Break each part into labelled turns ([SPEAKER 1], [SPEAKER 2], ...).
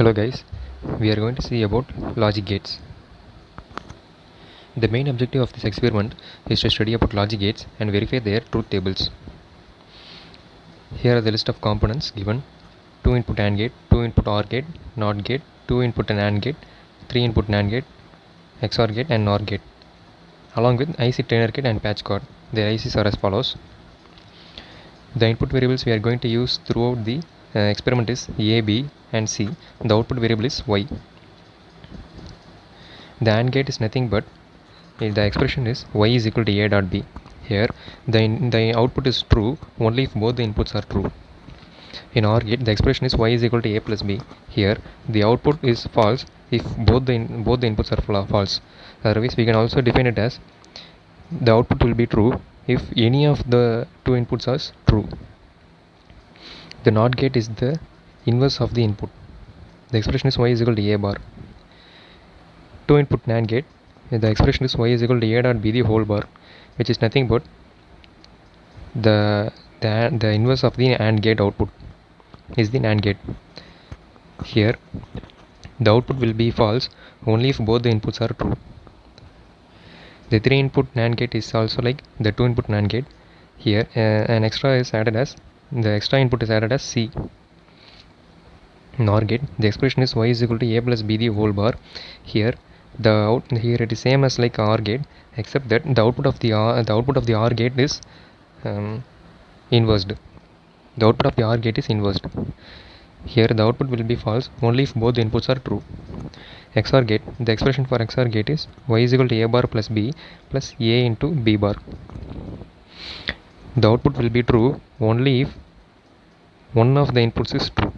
[SPEAKER 1] Hello guys, we are going to see about logic gates. The main objective of this experiment is to study about logic gates and verify their truth tables. Here are the list of components given: 2 input AND gate, 2 input OR gate, NOT gate, 2 input AND gate, 3 input NAND gate, XOR gate and NOR gate, along with IC trainer kit and patch cord. Their ICs are as follows. The input variables we are going to use throughout the experiment is A, B and C. The output variable is Y. The AND gate is nothing but the expression is Y is equal to A dot B. Here the output is true only if both the inputs are true. In OR gate the expression is Y is equal to A plus B. Here the output is false if both the inputs are false. Otherwise we can also define it as the output will be true if any of the two inputs are true. The NOT gate is the inverse of the input. The expression is Y is equal to A bar. 2 input NAND gate, the expression is Y is equal to A dot B the whole bar, which is nothing but the inverse of the AND gate output is the NAND gate. Here the output will be false only if both the inputs are true. The 3 input NAND gate is also like the 2 input NAND gate. Here an extra is added as the extra input is added as C. NOR gate, the expression is Y is equal to A plus B the whole bar. Here here it is same as like OR gate, except that the output of the OR gate is inversed. The output of the OR gate is inversed. Here the output will be false only if both the inputs are true. XOR gate, the expression for XOR gate is Y is equal to A bar plus B plus A into B bar. The output will be true only if one of the inputs is true.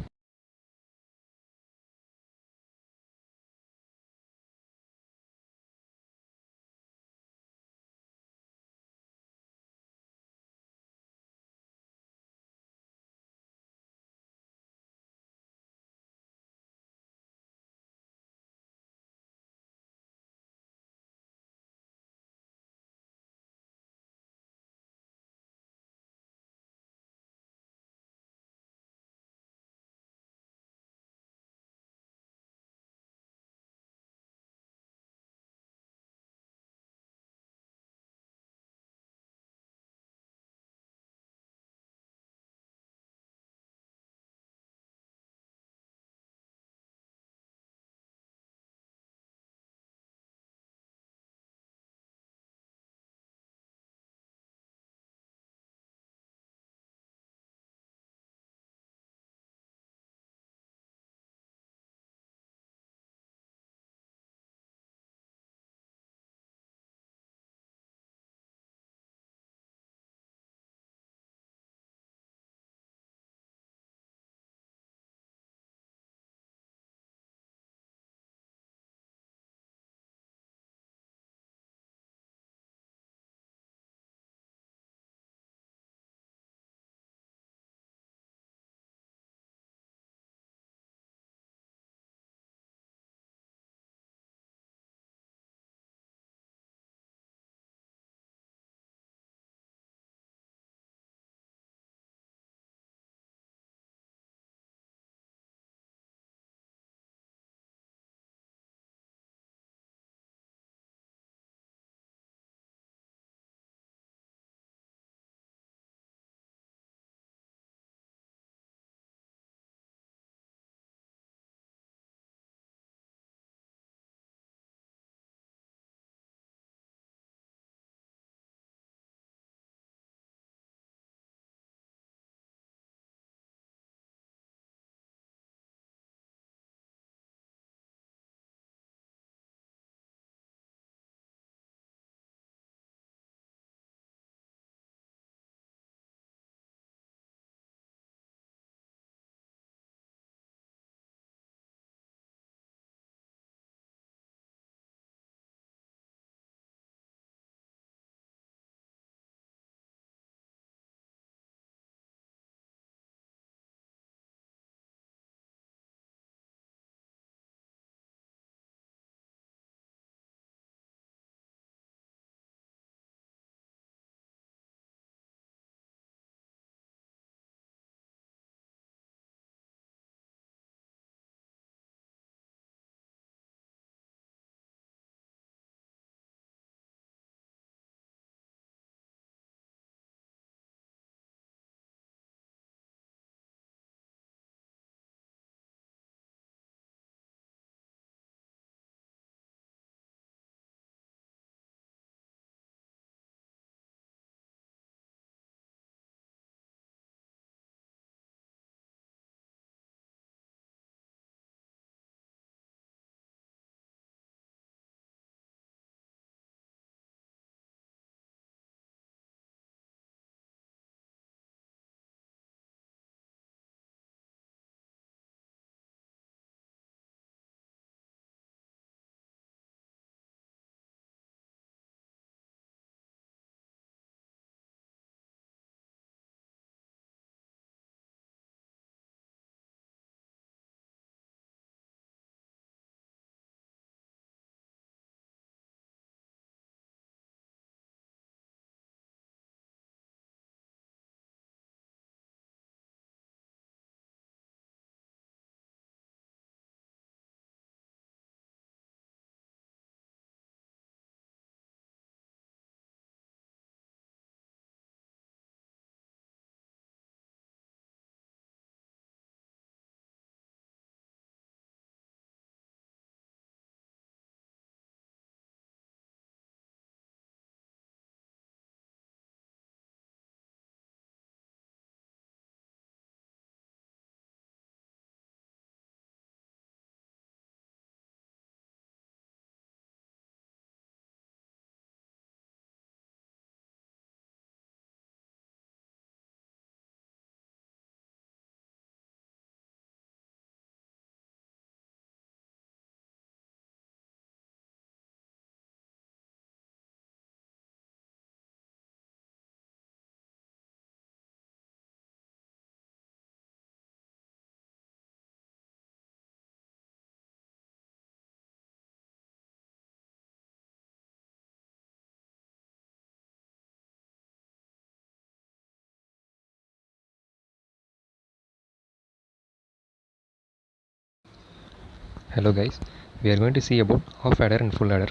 [SPEAKER 1] Hello guys, we are going to see about half adder and full adder.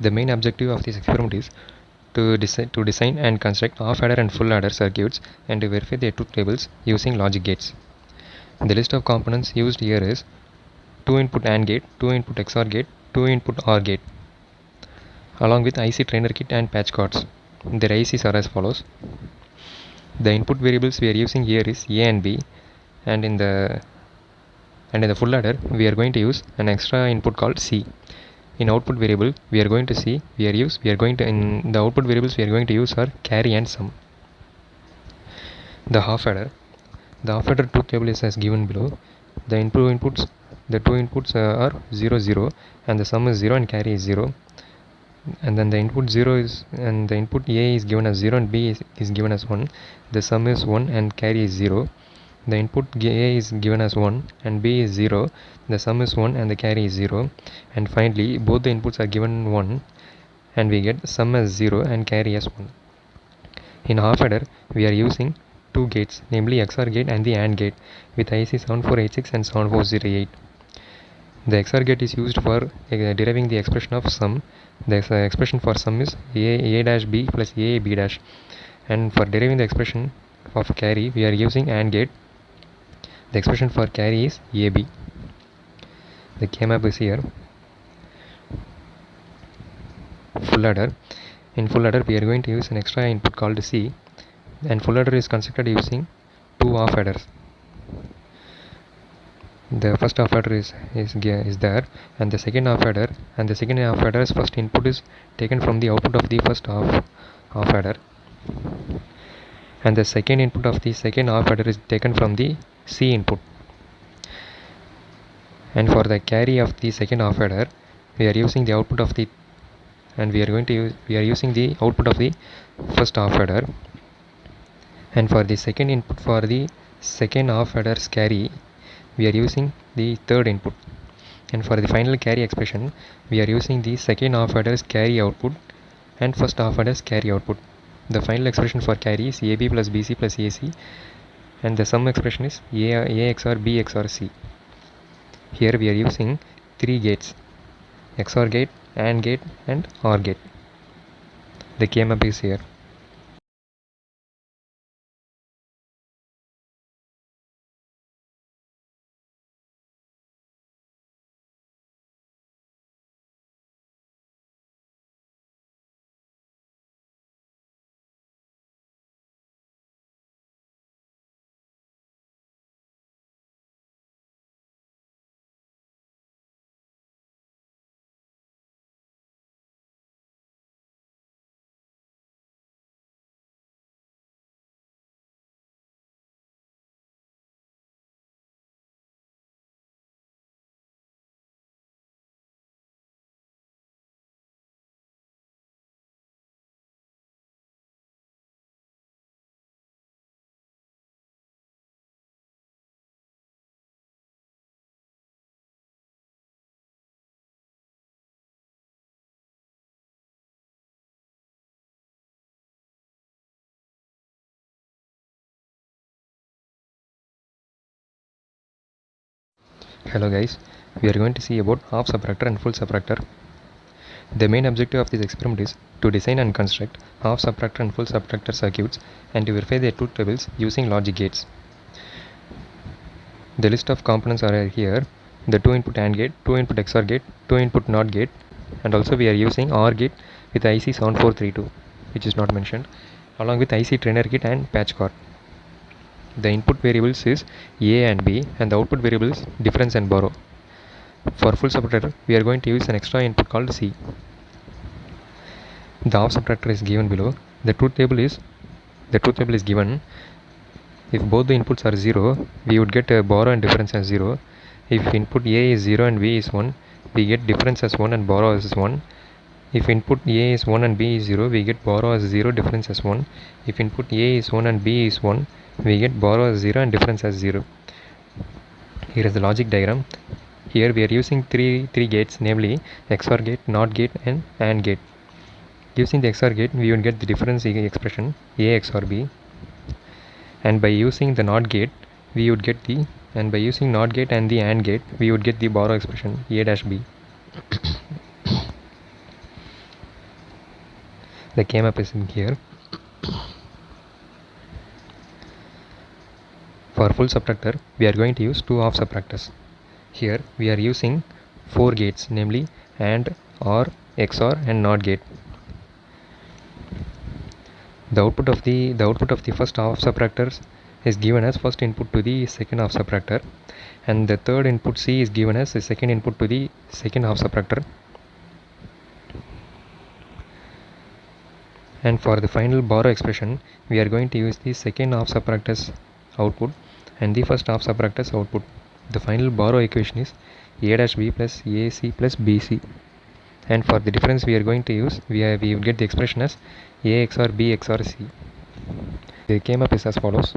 [SPEAKER 1] The main objective of this experiment is to design and construct half adder and full adder circuits and to verify their truth tables using logic gates. The list of components used here is 2 input AND gate, 2 input XOR gate, 2 input OR gate, along with IC trainer kit and patch cards. Their ICs are as follows. The input variables we are using here is A and B, and in the full adder we are going to use an extra input called C. In output variable we are going to in the output variables we are going to use are carry and sum. The half adder truth table is as given below. The two inputs are 0 0, and the sum is 0 and carry is 0. And then the input A is given as 0 and B is given as 1. The sum is 1 and carry is 0. The input A is given as 1 and B is 0. The sum is 1 and the carry is 0. And finally both the inputs are given 1 and we get sum as 0 and carry as 1. In half adder we are using two gates, namely XOR gate and the AND gate, with IC 7486 and 7408. The XOR gate is used for deriving the expression of sum. The expression for sum is A dash B plus A B dash, and for deriving the expression of carry we are using AND gate. The expression for carry is AB. The K-map is here. Full adder. In full adder we are going to use an extra input called C, and full adder is constructed using two half adders. The first half adder is there, and the second half adder's first input is taken from the output of the first half adder, and the second input of the second half adder is taken from the C input. And for the carry of the second half adder we are using the output of the output of the first half adder, and for the second input for the second half adder's carry we are using the third input, and for the final carry expression we are using the second half adder's carry output and first half adder's carry output. The final expression for carry is AB plus BC plus AC, and the sum expression is A XOR B XOR C. Here we are using three gates: XOR gate, AND gate and OR gate. The K-map is here. Hello guys, we are going to see about half subtractor and full subtractor. The main objective of this experiment is to design and construct half subtractor and full subtractor circuits and to verify their truth tables using logic gates. The list of components are here: the 2 input AND gate, 2 input XOR gate, 2 input NOT gate, and also we are using OR gate with IC 7432, which is not mentioned, along with IC trainer kit and patch card. The input variables is A and B, and the output variables difference and borrow. For full subtractor we are going to use an extra input called C. The half subtractor is given below. The truth table is given. If both the inputs are 0, we would get a borrow and difference as 0. If input A is 0 and B is 1, we get difference as 1 and borrow as 1. If input A is 1 and B is 0, we get borrow as 0, difference as 1. If input A is 1 and B is 1, we get borrow as 0 and difference as 0. Here is the logic diagram. Here we are using three gates, namely XOR gate, NOT gate and AND gate. Using the XOR gate we would get the difference expression A XOR B, and by using the NOT gate we would get the, and by using NOT gate and the AND gate, we would get the borrow expression A dash B. The K-map is in here. For full subtractor, we are going to use two half subtractors. Here we are using 4 gates, namely AND, OR, XOR and NOT gate. The output of the first half subtractors is given as first input to the second half subtractor, and the third input C is given as the second input to the second half subtractor. And for the final borrow expression, we are going to use the second half subtractor's output and the first half subtractor's output. The final borrow equation is A dash B plus AC plus BC. And for the difference we are going to use, we will get the expression as A XOR B XOR C. The K-map is as follows.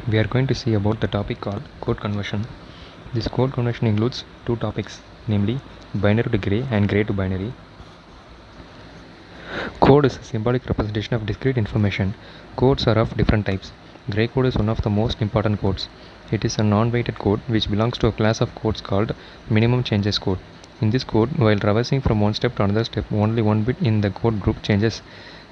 [SPEAKER 1] We are going to see about the topic called code conversion. This code conversion includes two topics, namely binary to gray and gray to binary. Code is a symbolic representation of discrete information. Codes are of different types. Gray code is one of the most important codes. It is a non-weighted code which belongs to a class of codes called minimum changes code. In this code, while traversing from one step to another step, only one bit in the code group changes.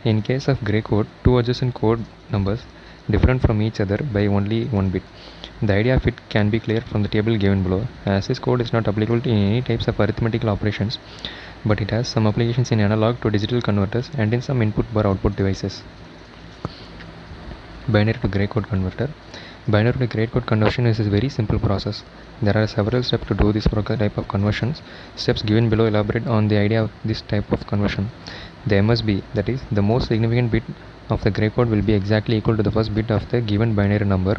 [SPEAKER 1] In case of gray code, two adjacent code numbers different from each other by only one bit. The idea of it can be clear from the table given below, as this code is not applicable to any types of arithmetical operations, but it has some applications in analog to digital converters and in some input bar output devices. Binary to gray code converter. Binary to gray code conversion is a very simple process. There are several steps to do this type of conversions. Steps given below elaborate on the idea of this type of conversion. The MSB, that is, the most significant bit of the gray code, will be exactly equal to the first bit of the given binary number.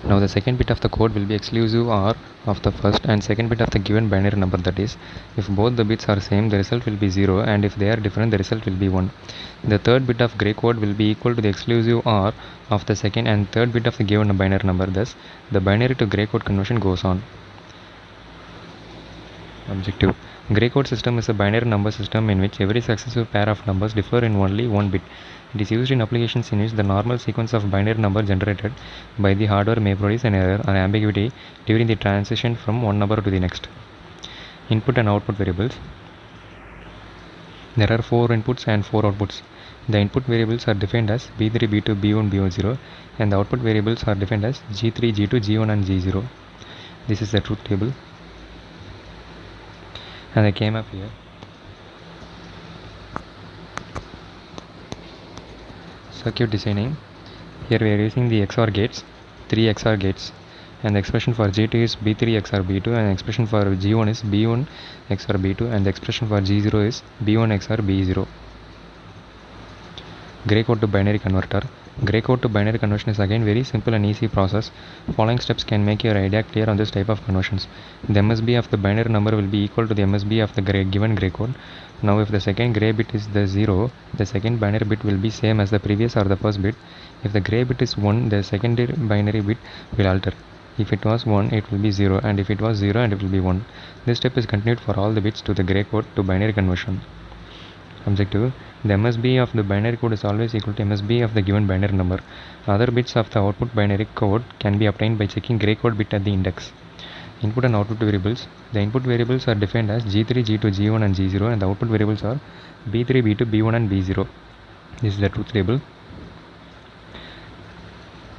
[SPEAKER 1] Now the second bit of the code will be exclusive OR of the first and second bit of the given binary number, that is, if both the bits are same, the result will be 0, and if they are different, the result will be 1. The third bit of gray code will be equal to the exclusive OR of the second and third bit of the given binary number. Thus, the binary to gray code conversion goes on. Objective. Gray code system is a binary number system in which every successive pair of numbers differ in only one bit. It is used in applications in which the normal sequence of binary number generated by the hardware may produce an error or ambiguity during the transition from one number to the next. Input and output variables. There are 4 inputs and 4 outputs. The input variables are defined as B3, B2, B1, B10, and the output variables are defined as G3, G2, G1, and G0. This is the truth table. And I came up here. Circuit designing. Here we are using the XOR gates, 3 XOR gates, and the expression for G2 is B3 XOR B2, and the expression for G1 is B1 XOR B2, and the expression for G0 is B1 XOR B0. Gray code to binary converter. Gray code to binary conversion is again very simple and easy process. Following steps can make your idea clear on this type of conversions. The MSB of the binary number will be equal to the MSB of the given gray code. Now if the second gray bit is the 0, the second binary bit will be same as the previous or the first bit. If the gray bit is 1, the secondary binary bit will alter. If it was 1, it will be 0, and if it was 0, and it will be 1. This step is continued for all the bits to the gray code to binary conversion. Objective. The MSB of the binary code is always equal to MSB of the given binary number. Other bits of the output binary code can be obtained by checking gray code bit at the index. Input and output variables. The input variables are defined as G3, G2, G1, and G0, and the output variables are B3, B2, B1, and B0. This is the truth table.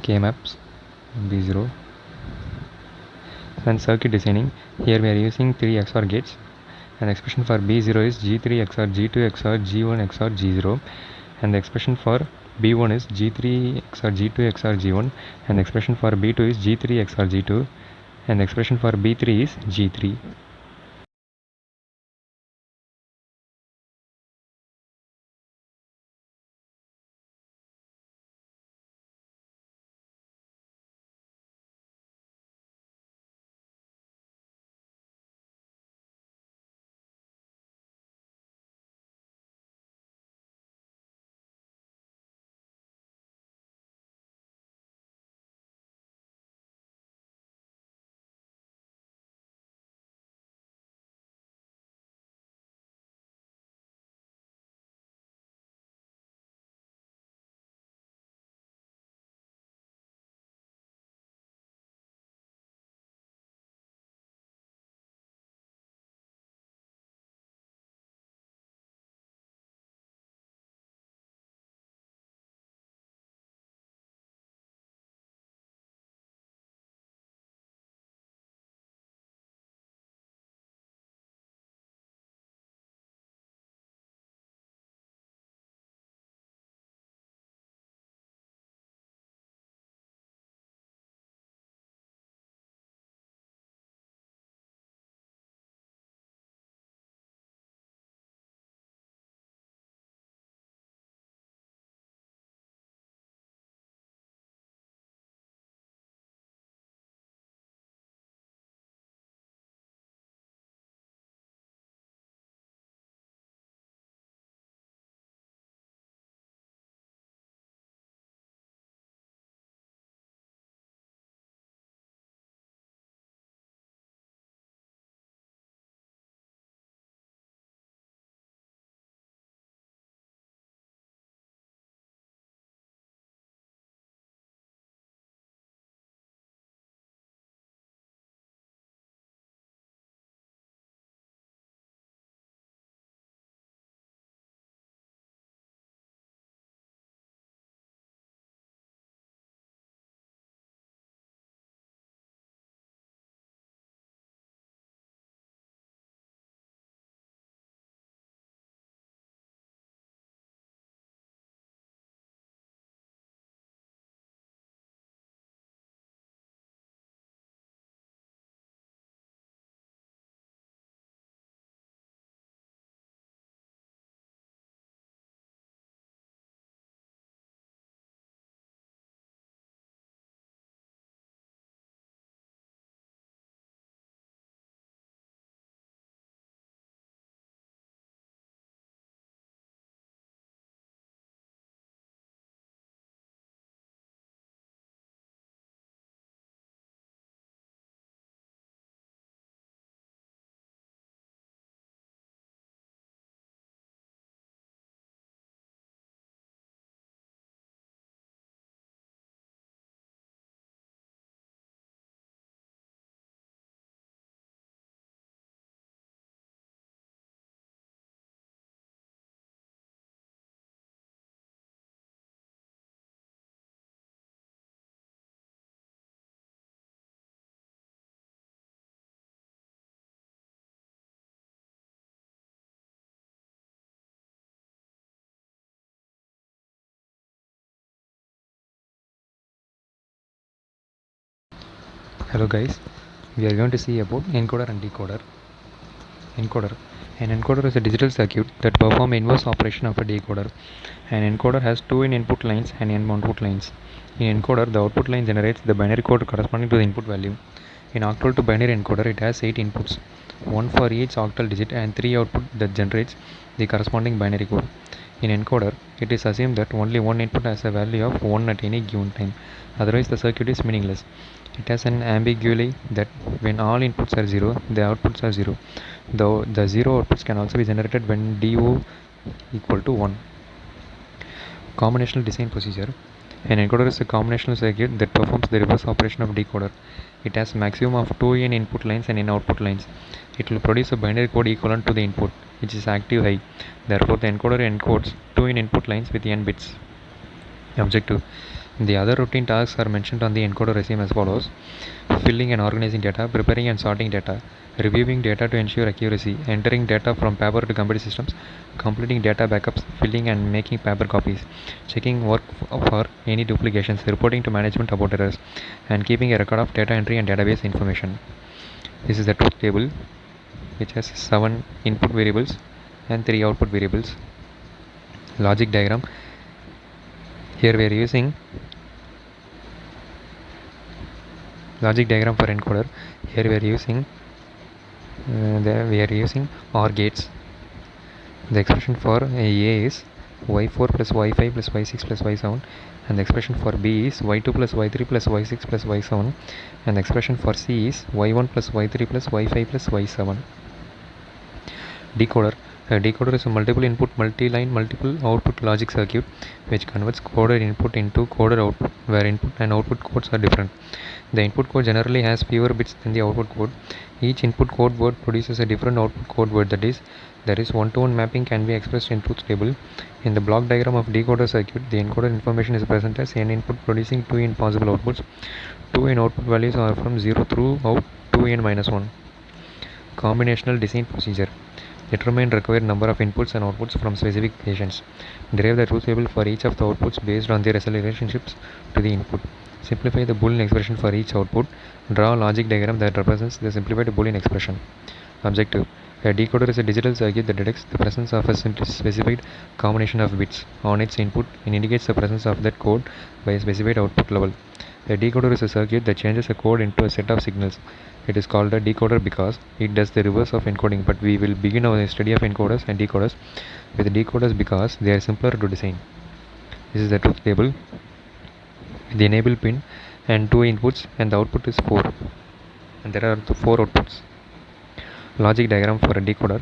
[SPEAKER 1] K-maps, B0. And circuit designing. Here we are using 3 XOR gates. And the expression for B0 is G3 XOR G2 XOR G1 XOR G0, and the expression for B1 is G3 XOR G2 XOR G1, and the expression for B2 is G3 XOR G2, and the expression for B3 is G3. Hello guys, we are going to see about encoder and decoder. Encoder. An encoder is a digital circuit that performs inverse operation of a decoder. An encoder has two input lines and n output lines. In encoder, the output line generates the binary code corresponding to the input value. In octal to binary encoder, it has 8 inputs, one for each octal digit and 3 output that generates the corresponding binary code. In encoder, it is assumed that only one input has a value of 1 at any given time, otherwise the circuit is meaningless. It has an ambiguity that when all inputs are 0, the outputs are 0, though the 0 outputs can also be generated when DO equal to 1. Combinational design procedure. An encoder is a combinational circuit that performs the reverse operation of decoder. It has maximum of 2 n input lines and n output lines. It will produce a binary code equivalent to the input, which is active high. Therefore, the encoder encodes 2 n input lines with n bits. Objective. The other routine tasks are mentioned on the encoder regime as follows: filling and organizing data, preparing and sorting data, reviewing data to ensure accuracy, entering data from paper to computer systems, completing data backups, filling and making paper copies, checking work for any duplications, reporting to management about errors, and keeping a record of data entry and database information. This is the truth table, which has 7 input variables and 3 output variables. Logic diagram. Here we are using logic diagram for encoder. Here we are using OR gates. The expression for A is y4 plus y5 plus y6 plus y7, and the expression for B is y2 plus y3 plus y6 plus y7, and the expression for C is y1 plus y3 plus y5 plus y7. Decoder. A decoder is a multiple input, multi-line, multiple output logic circuit which converts coded input into coded output, where input and output codes are different. The input code generally has fewer bits than the output code. Each input code word produces a different output code word, that is, there is one-to-one mapping can be expressed in truth table. In the block diagram of decoder circuit, the encoded information is present as n input producing 2 n possible outputs. 2 n output values are from 0 through out 2 n minus 1. Combinational design procedure. Determine required number of inputs and outputs from specifications. Derive the truth table for each of the outputs based on their relationships to the input. Simplify the Boolean expression for each output. Draw a logic diagram that represents the simplified Boolean expression. Objective. A decoder is a digital circuit that detects the presence of a specified combination of bits on its input and indicates the presence of that code by a specified output level. A decoder is a circuit that changes a code into a set of signals. It is called a decoder because it does the reverse of encoding, but we will begin our study of encoders and decoders with decoders because they are simpler to design. This is the truth table with the enable pin and 2 inputs, and the output is 4, and there are 4 outputs. Logic diagram for a decoder.